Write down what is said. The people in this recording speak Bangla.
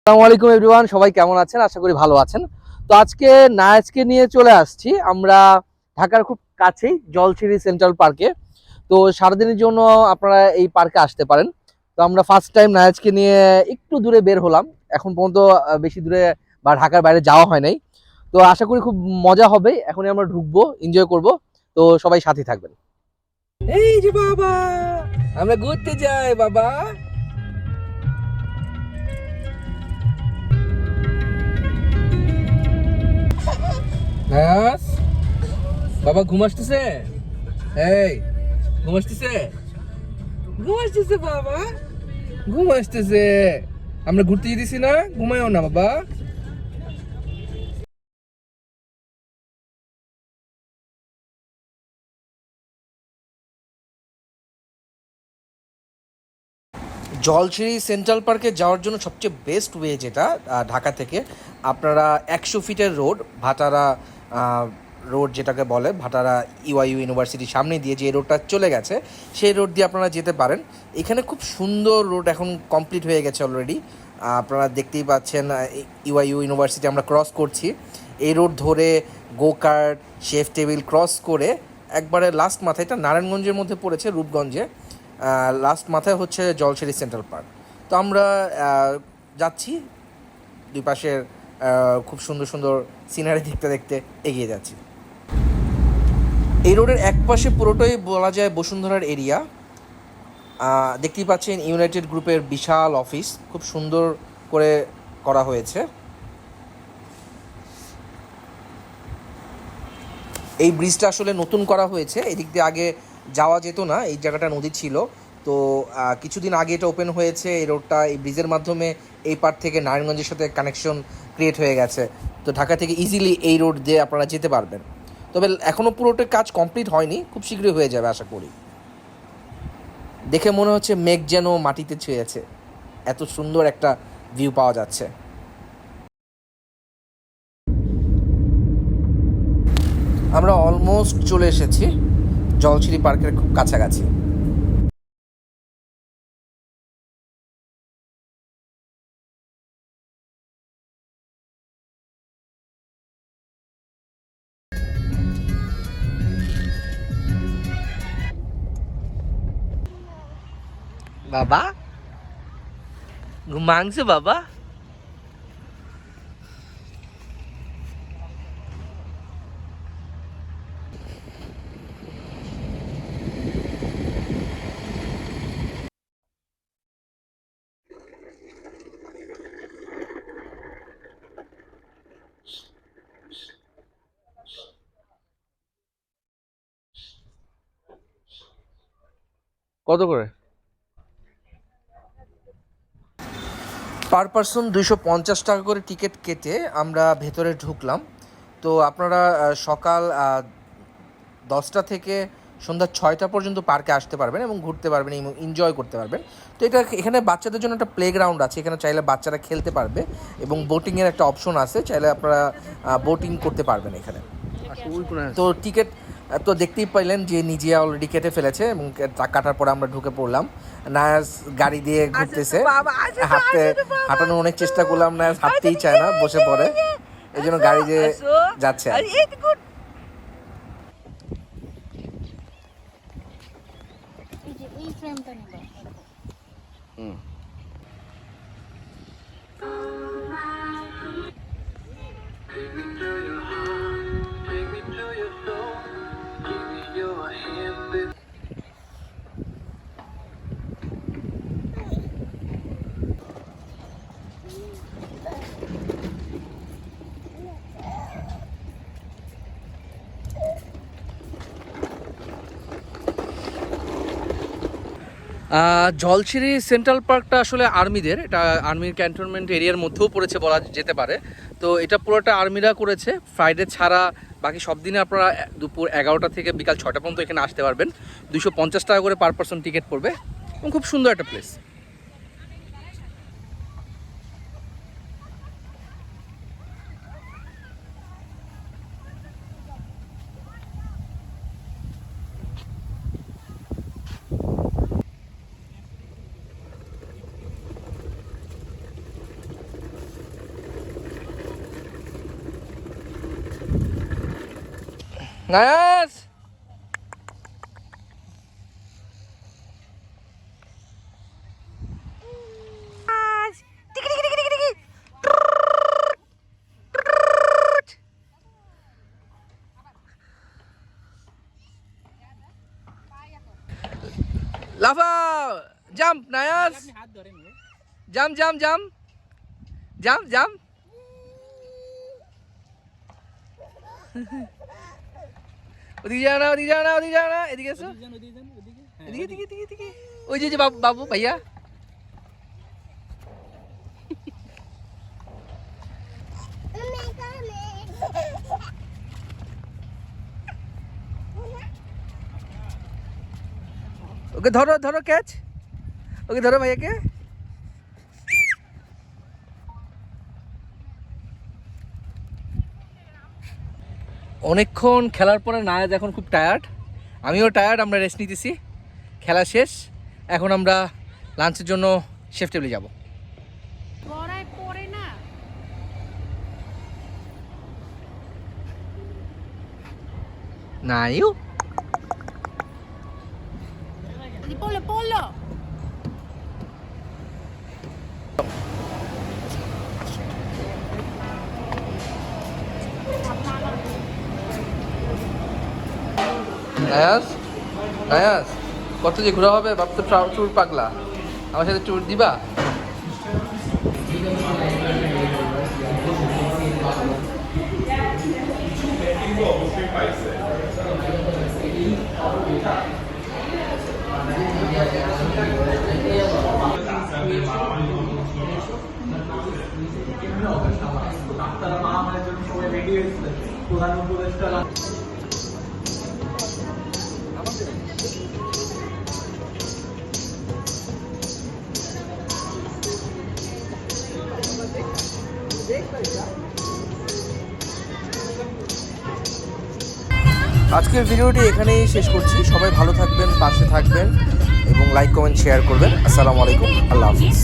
আসসালামু আলাইকুম এভরিওয়ান, সবাই কেমন আছেন? আশা করি ভালো আছেন। তো আজকে নায়াজকে নিয়ে চলে আসছি আমরা ঢাকার খুব কাছেই জলছিরি সেন্ট্রাল পার্কে। তো সারাদিনের জন্য আপনারা এই পার্কে আসতে পারেন। তো আমরা ফার্স্ট টাইম নায়াজকে নিয়ে একটু দূরে বের হলাম। এখন পর্যন্ত বেশি দূরে বা ঢাকার বাইরে যাওয়া হয় নাই। তো আশা করি খুব মজা হবে। এখনই আমরা ঢুকবো, এনজয় করব। তো সবাই সাথে থাকবেন। এই যে বাবা, আমরা ঘুরতে যাই বাবা। নায়াজ, বাবা ঘুম আসতেছে? এই ঘুম আসতেছে? ঘুম আসতেছে বাবা, ঘুম আসতেছে। আমরা ঘুরতে যেতেছি না, ঘুমায়ও না বাবা। জলছিরি সেন্ট্রাল পার্কে যাওয়ার জন্য সবচেয়ে বেস্ট ওয়ে যেটা ঢাকা থেকে, আপনারা 100 ফিটের রোড ভাটারা রোড যেটাকে বলে, ভাটারা ইউআইইউ ইউনিভার্সিটির সামনে দিয়ে যে রোডটা চলে গেছে সেই রোড দিয়ে আপনারা যেতে পারেন। এখানে খুব সুন্দর রোড এখন কমপ্লিট হয়ে গেছে অলরেডি। আপনারা দেখতেই পাচ্ছেন ইউআইইউ ইউনিভার্সিটি আমরা ক্রস করছি। এই রোড ধরে গো কার্ট, শেফ টেবিল ক্রস করে একবারে লাস্ট মাথায়, এটা নারায়ণগঞ্জের মধ্যে পড়েছে, রূপগঞ্জে লাস্ট মাথায় হচ্ছে জলছিরি সেন্ট্রাল পার্ক। তো আমরা যাচ্ছি, দুই পাশের খুব সুন্দর সুন্দর সিনারি দেখতে দেখতে এগিয়ে যাচ্ছি। এই রোডের এক পাশে পুরোটাই বলা যায় বসুন্ধরার এরিয়া। দেখতেই পাচ্ছেন ইউনাইটেড গ্রুপের বিশাল অফিস, খুব সুন্দর করে করা হয়েছে। এই ব্রিজটা আসলে নতুন করা হয়েছে, এদিক দিয়ে আগে যাওয়া যেত না, এই জায়গাটা নদী ছিল। তো কিছুদিন আগে এটা ওপেন হয়েছে, এই রোডটা এই ব্রিজের মাধ্যমে এই পার থেকে নারায়ণগঞ্জের সাথে কানেকশন ক্রিয়েট হয়ে গেছে। তো ঢাকা থেকে ইজিলি এই রোড দিয়ে আপনারা যেতে পারবেন। তবে এখনও পুরোটা কাজ কমপ্লিট হয়নি, খুব শীঘ্রই হয়ে যাবে আশা করি। দেখে মনে হচ্ছে মেঘ যেন মাটিতে ছুঁয়েছে, এত সুন্দর একটা ভিউ পাওয়া যাচ্ছে। আমরা অলমোস্ট চলে এসেছি জলছিরি পার্কের খুব কাছাকাছি। বাবা ঘুমাংছে বাবা। কত করে? পার পারসন 250 টাকা করে টিকিট কেটে আমরা ভেতরে ঢুকলাম। তো আপনারা সকাল 10টা থেকে সন্ধ্যা 6টা পর্যন্ত পার্কে আসতে পারবেন এবং ঘুরতে পারবেন এবং এনজয় করতে পারবেন। তো এটা এখানে বাচ্চাদের জন্য একটা প্লেগ্রাউন্ড আছে, এখানে চাইলে বাচ্চারা খেলতে পারবে এবং বোটিংয়ের একটা অপশন আছে, চাইলে আপনারা বোটিং করতে পারবেন এখানে। তো টিকিট তো দেখতেই পাইলেন যে নিজে অলরেডি কেটে ফেলেছে এবং কাটার পরে আমরা ঢুকে পড়লাম। নায়াজ গাড়ি দিয়ে ঘুরতেছে, হাঁটানোর অনেক চেষ্টা করলাম, নায়াজ হাঁটতেই চায় না, বসে পড়ে, এই জন্য গাড়ি দিয়ে যাচ্ছে। জলছিরি সেন্ট্রাল পার্কটা আসলে আর্মিদের, এটা আর্মির ক্যান্টনমেন্ট এরিয়ার মধ্যেও পড়েছে বলা যেতে পারে। তো এটা পুরোটা আর্মিরা করেছে, ফ্রাইডে ছাড়া বাকি সব দিনে আপনারা দুপুর 11টা থেকে বিকাল 6টা পর্যন্ত এখানে আসতে পারবেন। 250 টাকা করে পার পারসন টিকিট পড়বে এবং খুব সুন্দর একটা প্লেস। নায়াস লাফাও জাম্প নায়াস jump jump jump jump jump ওদিকে যাও না ওদিকে যাও না ওদিকে যাও না এদিকে এসো এদিকে এদিকে এদিকে এদিকে ওই যে বাবু বাবু ভাইয়া ওকে ধরো ধরো ক্যাচ ওকে ধরো ভাইয়াকে অনেকক্ষণ খেলার পরে নায়াজ এখন খুব টায়ার্ড আমিও টায়ার্ড আমরা রেস্ট নিতেছি খেলা শেষ এখন আমরা লাঞ্চের জন্য শেফ টেবিলে যাব নাইও Pollo, pollo. নায়াস নায়াস কত যে ঘোরা হবে ভাবতে ট্যুর পাগলা আমার সাথে ট্যুর দিবা আজকের ভিডিওটি এখানেই শেষ করছি সবাই ভালো থাকবেন পাশে থাকবেন এবং লাইক কমেন্ট শেয়ার করবেন আসসালামু আলাইকুম আল্লাহ হাফিজ